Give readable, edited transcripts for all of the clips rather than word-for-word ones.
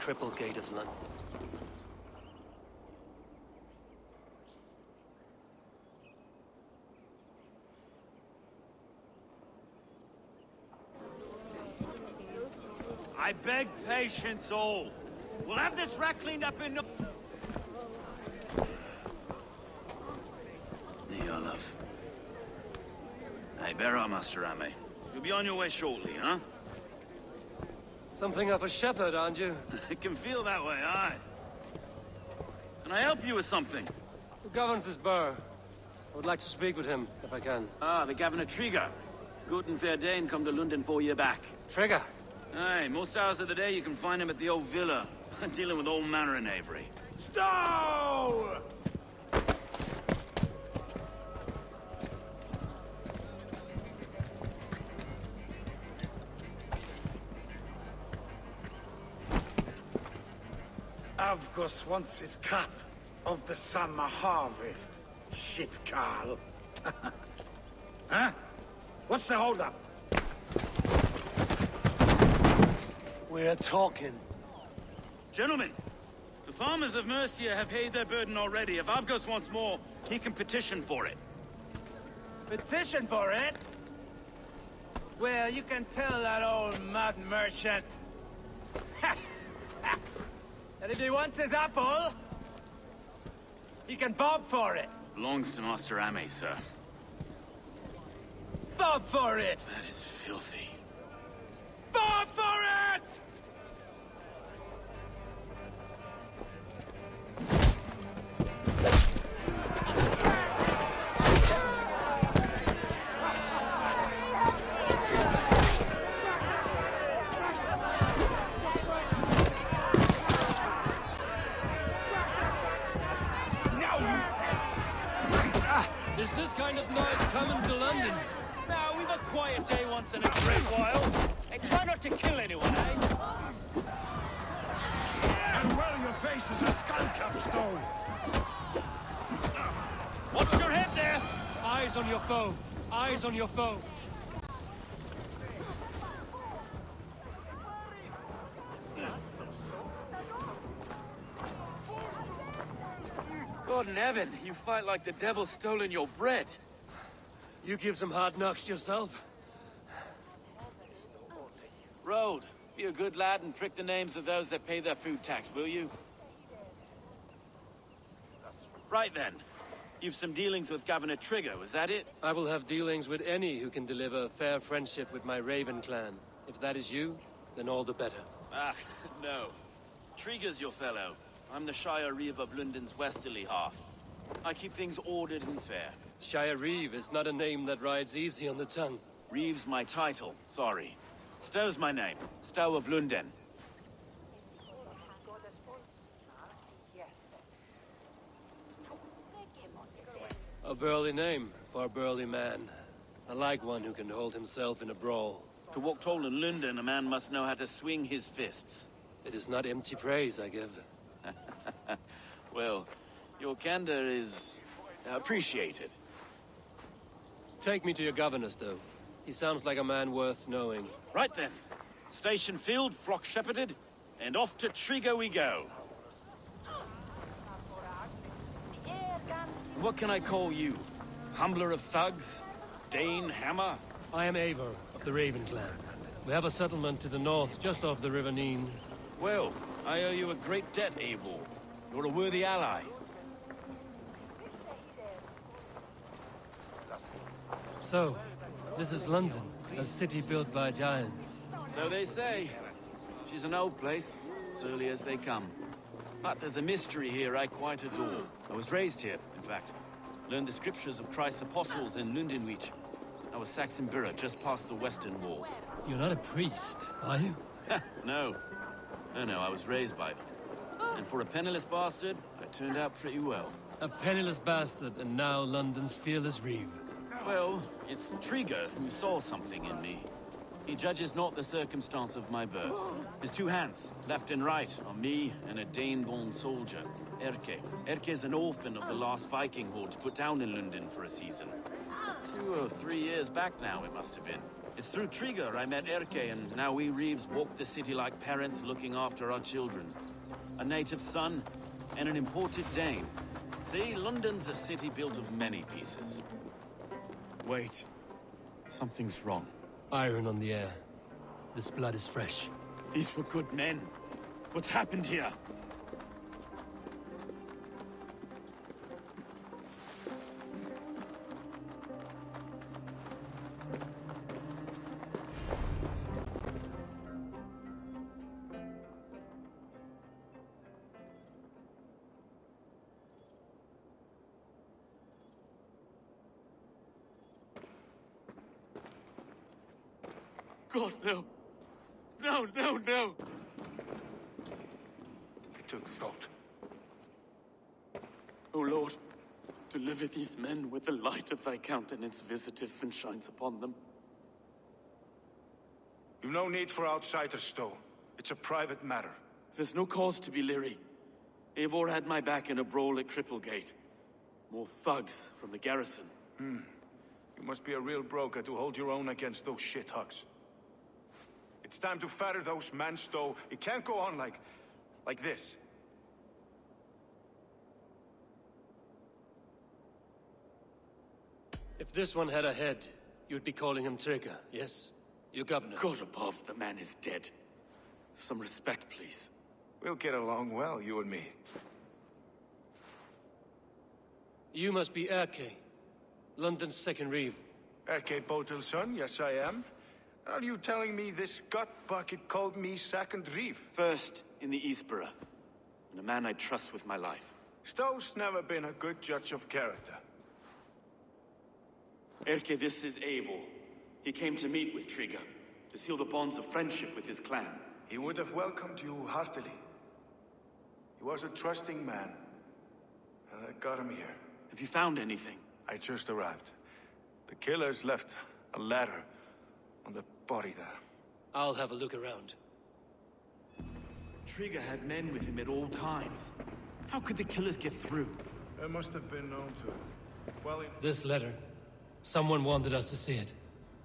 Cripplegate of London. I beg patience, all. We'll have this wreck cleaned up in no... The Olaf. Hey, bear up, Master Ame. You'll be on your way shortly, huh? Something of a shepherd, aren't you? It can feel that way, aye. Can I help you with something? Who governs this burr? I would like to speak with him, if I can. Ah, the Governor Trigger. Good and fair Dane come to London 4 year back. Trigger? Aye, most hours of the day you can find him at the old villa, dealing with all manner in Avery. Stow! Avgos wants his cut of the summer harvest. Shit, Carl. Huh? What's the holdup? We're talking. Gentlemen, the farmers of Mercia have paid their burden already. If Avgos wants more, he can petition for it. Petition for it? Well, you can tell that old mud merchant that if he wants his apple, he can bob for it. Belongs to Master Ame, sir. Bob for it! That is filthy. Bob for it! Is this kind of noise coming to London? Now, we've a quiet day once in a great while. And try not to kill anyone, eh? And well, your face is a skull capstone. Watch your head there! Eyes on your foe. Eyes on your foe. God in heaven, you fight like the devil stolen your bread. You give some hard knocks yourself. Road, be a good lad and prick the names of those that pay their food tax, will you? Right then. You've some dealings with Governor Trigger, was that it? I will have dealings with any who can deliver fair friendship with my Raven clan. If that is you, then all the better. Ah, no. Trigger's your fellow. I'm the Shire Reeve of London's westerly half. I keep things ordered and fair. Shire Reeve is not a name that rides easy on the tongue. Reeve's my title, sorry. Stow's my name. Stow of London. A burly name for a burly man. I like one who can hold himself in a brawl. To walk tall in London, a man must know how to swing his fists. It is not empty praise I give. Well, your candor is appreciated. Take me to your governor, Stow. He sounds like a man worth knowing. Right then. Station filled, flock shepherded, and off to Trigger we go. What can I call you? Humbler of thugs? Dane Hammer? I am Eivor of the Raven clan. We have a settlement to the north, just off the River Neen. Well, I owe you a great debt, Eivor. You're a worthy ally. So, this is London, a city built by giants. So they say. She's an old place, surly as they come. But there's a mystery here I quite adore. I was raised here, in fact. Learned the scriptures of Christ's apostles in Lundenreach. I was Saxon Borough, just past the western walls. You're not a priest, are you? No. No, I was raised by them. And for a penniless bastard, I turned out pretty well. A penniless bastard, and now London's fearless Reeve. Well, it's Trigger who saw something in me. He judges not the circumstance of my birth. His two hands, left and right, are me and a Dane-born soldier, Erke. Erke's an orphan of the last Viking horde put down in London for a season. 2 or 3 years back now, it must have been. It's through Trigger I met Erke, and now we Reeves walk the city like parents looking after our children. A native son, and an imported Dane. See, London's a city built of many pieces. Wait. Something's wrong. Iron on the air. This blood is fresh. These were good men. What's happened here? God, no. No, no, no! It took thought. O Lord, deliver these men with the light of thy countenance visiteth and shines upon them. You've no need for outsiders, Stowe. It's a private matter. There's no cause to be leery. Eivor had my back in a brawl at Cripplegate. More thugs from the garrison. You must be a real broker to hold your own against those shithugs. It's time to fetter those men, Stowe. It can't go on like this. If this one had a head, you'd be calling him Trigger, yes? Your governor. God above, the man is dead. Some respect, please. We'll get along well, you and me. You must be Erke, London's second reeve. Erke Botel's son, yes I am. Are you telling me this gut bucket called me second reeve? First in the Eastborough, and a man I trust with my life. Stowe's never been a good judge of character. Erke, this is Eivor. He came to meet with Trigger, to seal the bonds of friendship with his clan. He would have welcomed you heartily. He was a trusting man, and I got him here. Have you found anything? I just arrived. The killers left a letter on the body there. I'll have a look around. Trigger had men with him at all times. How could the killers get through? It must have been known to him. Well, This letter. Someone wanted us to see it.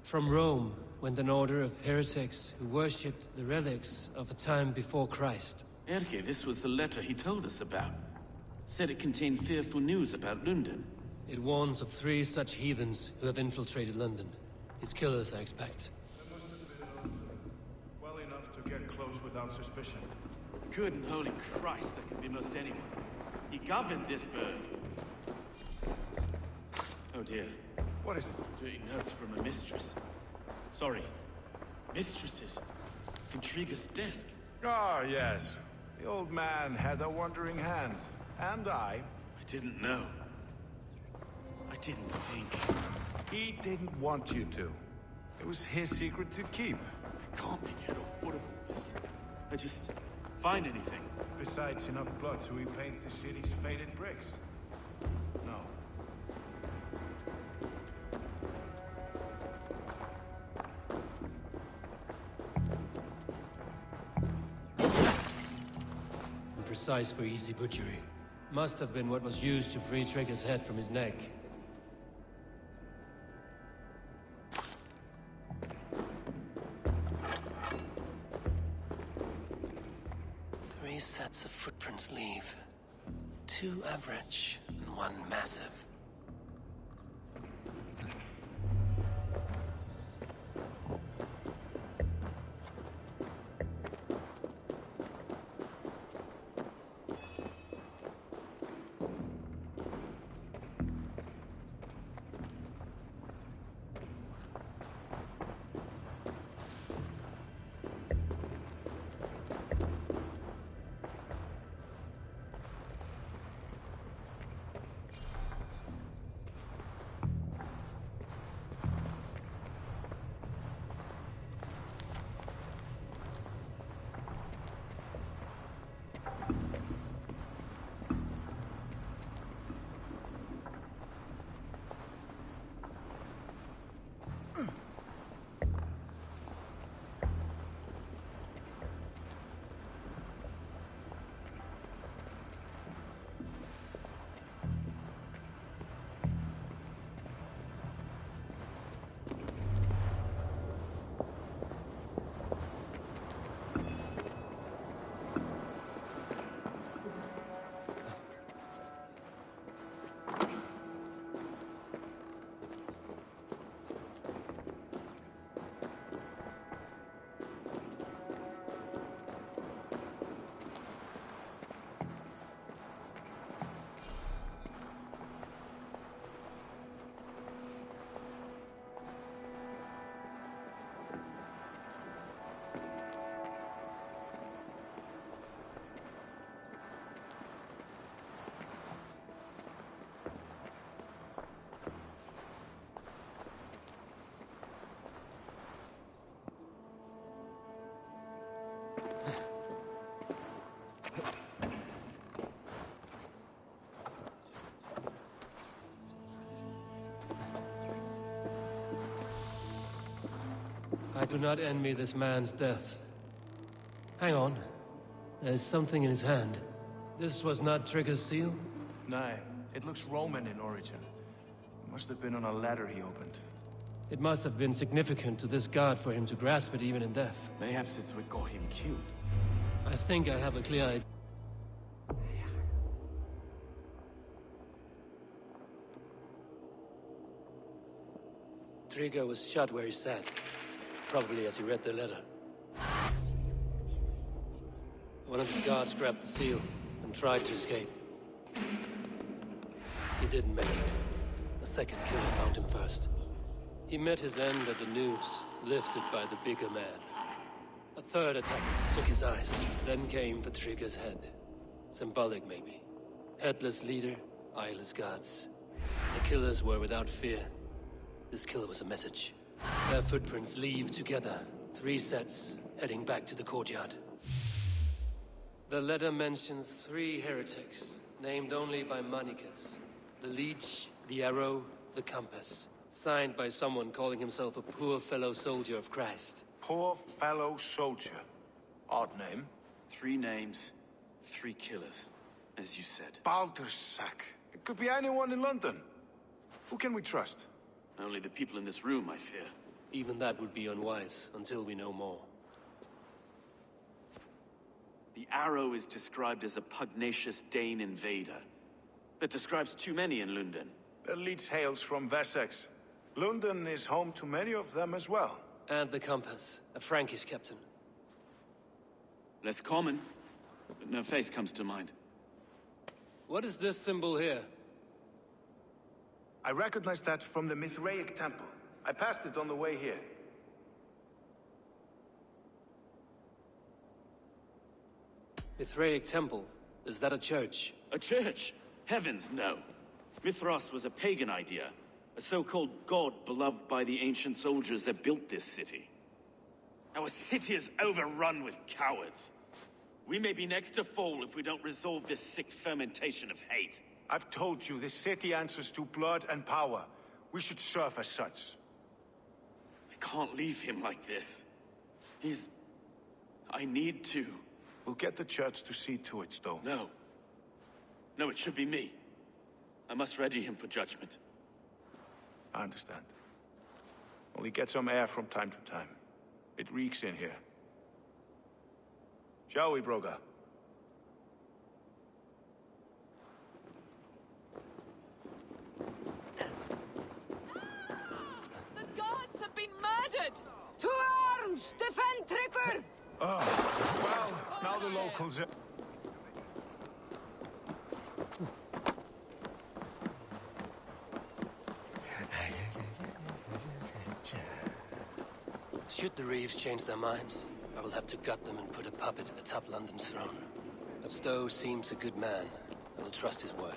From Rome went an order of heretics who worshipped the relics of a time before Christ. Erke, this was the letter he told us about. Said it contained fearful news about London. It warns of 3 such heathens who have infiltrated London. His killers, I expect. it must have been known to him. Well enough to get close without suspicion. Good and holy Christ, that could be most anyone. He governed this burg. Oh dear. What is it? Dirty notes from a mistress. Sorry. Mistresses. In Trigger's desk. Ah, yes. The old man had a wandering hand. And I. I didn't know. I didn't think. He didn't want you to. It was his secret to keep. I can't make head or foot of all this. I just... find anything. Besides enough blood to repaint the city's faded bricks. No. Precise for easy butchery. Must have been what was used to free Trigger's head from his neck. Three sets of footprints leave. 2 average and 1 massive. I do not envy this man's death. Hang on. There's something in his hand. This was not Trigger's seal? No, it looks Roman in origin. Must have been on a ladder he opened. It must have been significant to this god for him to grasp it even in death. Mayhaps it's what got him killed. I think I have a clear idea. Trigger was shot where he sat. Probably as he read the letter. One of his guards grabbed the seal and tried to escape. He didn't make it. The second killer found him first. He met his end at the noose, lifted by the bigger man. A third attack took his eyes, then came for Trigger's head. Symbolic, maybe. Headless leader, eyeless guards. The killers were without fear. This killer was a message. Their footprints leave together. 3 sets, heading back to the courtyard. The letter mentions 3 heretics, named only by Manicus. The Leech, the Arrow, the Compass. Signed by someone calling himself a poor fellow soldier of Christ. Poor fellow soldier. Odd name. 3 names, 3 killers, as you said. Baldersack. It could be anyone in London. Who can we trust? Only the people in this room, I fear. Even that would be unwise, until we know more. The Arrow is described as a pugnacious Dane invader. That describes too many in London. The Leech hails from Wessex. London is home to many of them as well. And the Compass, a Frankish captain. Less common, but no face comes to mind. What is this symbol here? I recognize that from the Mithraic temple. I passed it on the way here. Mithraic temple? Is that a church? A church? Heavens, no. Mithras was a pagan idea. A so-called god beloved by the ancient soldiers that built this city. Our city is overrun with cowards. We may be next to fall if we don't resolve this sick fermentation of hate. I've told you, this city answers to blood and power. We should serve as such. I can't leave him like this. I need to. We'll get the church to see to it, Stone. No. No, it should be me. I must ready him for judgment. I understand. Only get some air from time to time. It reeks in here. Shall we, Broga? The gods have been murdered! To arms! Defend Trigger! Oh, well, now the locals... Should the Reeves change their minds, I will have to gut them and put a puppet atop London's throne. But Stowe seems a good man. I will trust his word.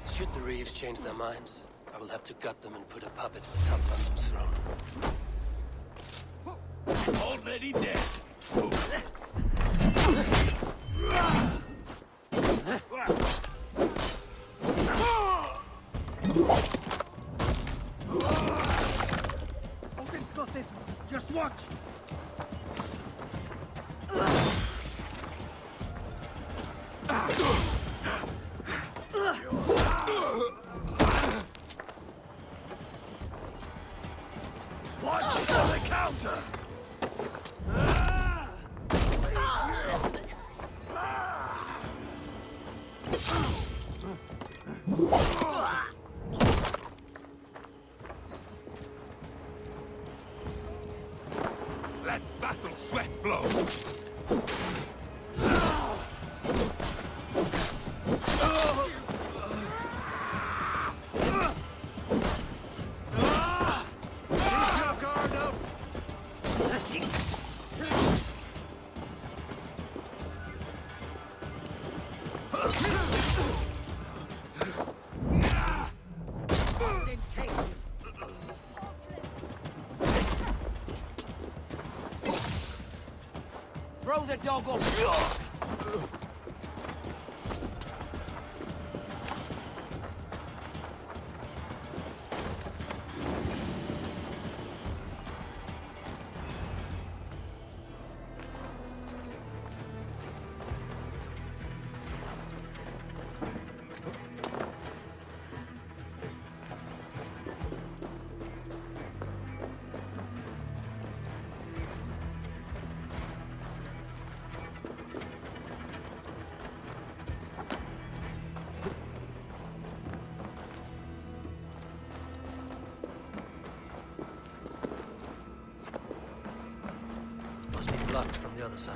Should the Reeves change their minds, I will have to gut them and put a puppet atop London's throne. Already dead. Just watch! Watch for the counter! Let battle sweat flow! Throw the dog off! Must be blocked from the other side.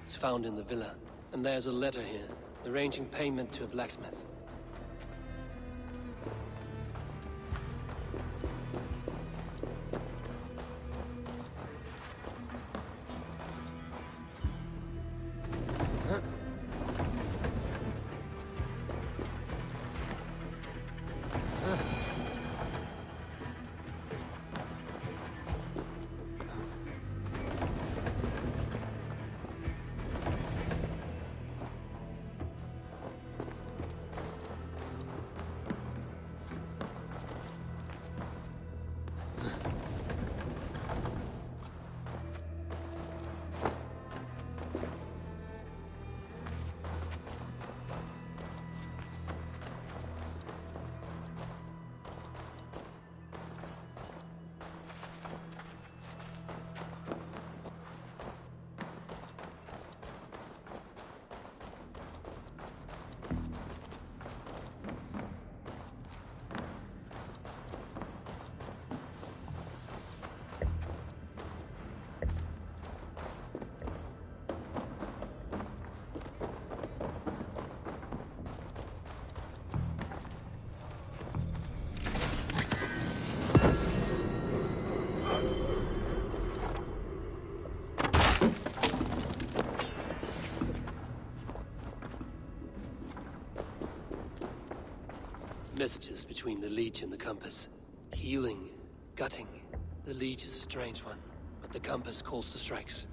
It's found in the villa. And there's a letter here, arranging payment to a blacksmith. Messages between the Leech and the Compass. Healing, gutting. The Leech is a strange one, but the Compass calls to strikes.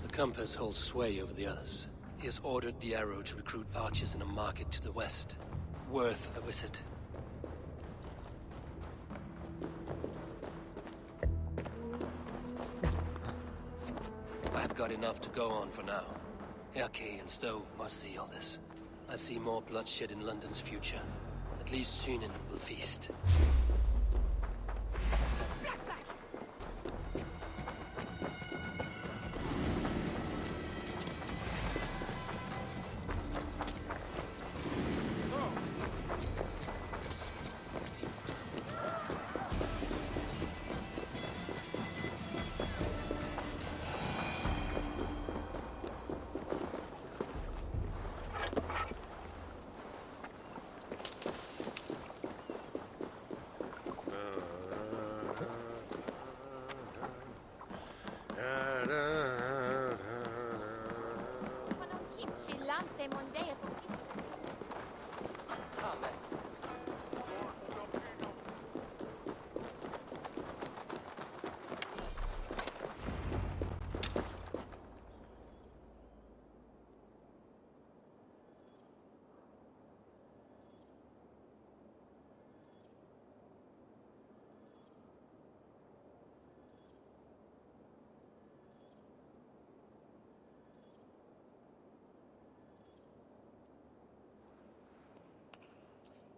The Compass holds sway over the others. He has ordered the Arrow to recruit archers in a market to the west. Worth a visit. I've got enough to go on for now. Erke and Stowe must see all this. I see more bloodshed in London's future. At least Sunan will feast.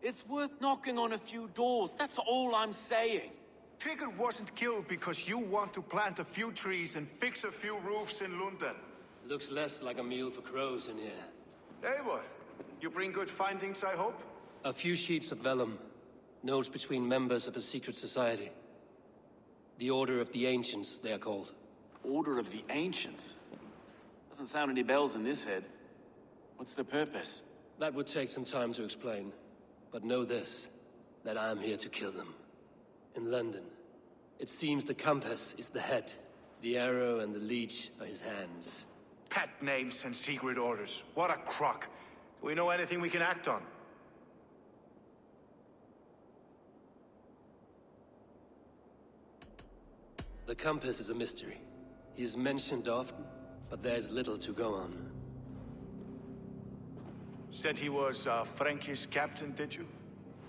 It's worth knocking on a few doors, that's all I'm saying. Trigger wasn't killed because you want to plant a few trees and fix a few roofs in London. Looks less like a meal for crows in here. Hey, what? You bring good findings, I hope? A few sheets of vellum. Notes between members of a secret society. The Order of the Ancients, they are called. Order of the Ancients? Doesn't sound any bells in this head. What's the purpose? That would take some time to explain. But know this, that I am here to kill them. In London, it seems the compass is the head. The arrow and the leech are his hands. Pet names and secret orders. What a crock. Do we know anything we can act on? The compass is a mystery. He is mentioned often, but there's little to go on. Said he was a Frankish captain, did you?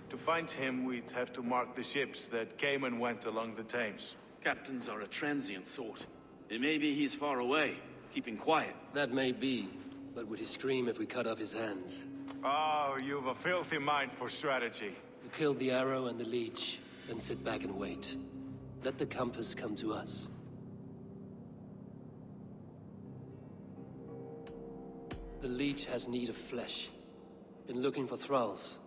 To find him, we'd have to mark the ships that came and went along the Thames. Captains are a transient sort. It may be he's far away, keeping quiet. That may be, but would he scream if we cut off his hands? Oh, you've a filthy mind for strategy. You kill the arrow and the leech, then sit back and wait. Let the compass come to us. The leech has need of flesh. Been looking for thralls,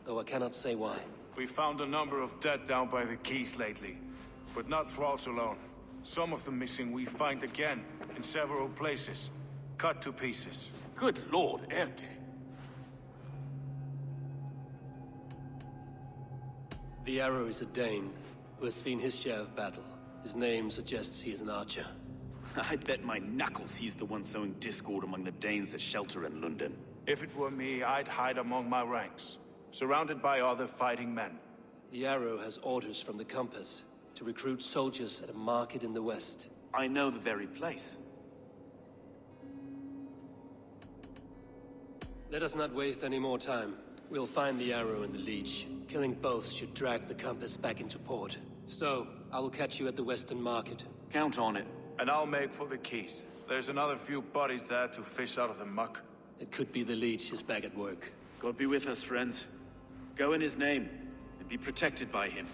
though I cannot say why. We found a number of dead down by the quays lately, but not thralls alone. Some of the missing we find again, in several places, cut to pieces. Good lord, Erke. The arrow is a Dane, who has seen his share of battle. His name suggests he is an archer. I bet my knuckles he's the one sowing discord among the Danes that shelter in London. If it were me, I'd hide among my ranks, surrounded by other fighting men. The arrow has orders from the compass to recruit soldiers at a market in the west. I know the very place. Let us not waste any more time. We'll find the arrow and the leech. Killing both should drag the compass back into port. So, I will catch you at the western market. Count on it. And I'll make for the quays. There's another few bodies there to fish out of the muck. It could be the leech is back at work. God be with us, friends. Go in his name, and be protected by him.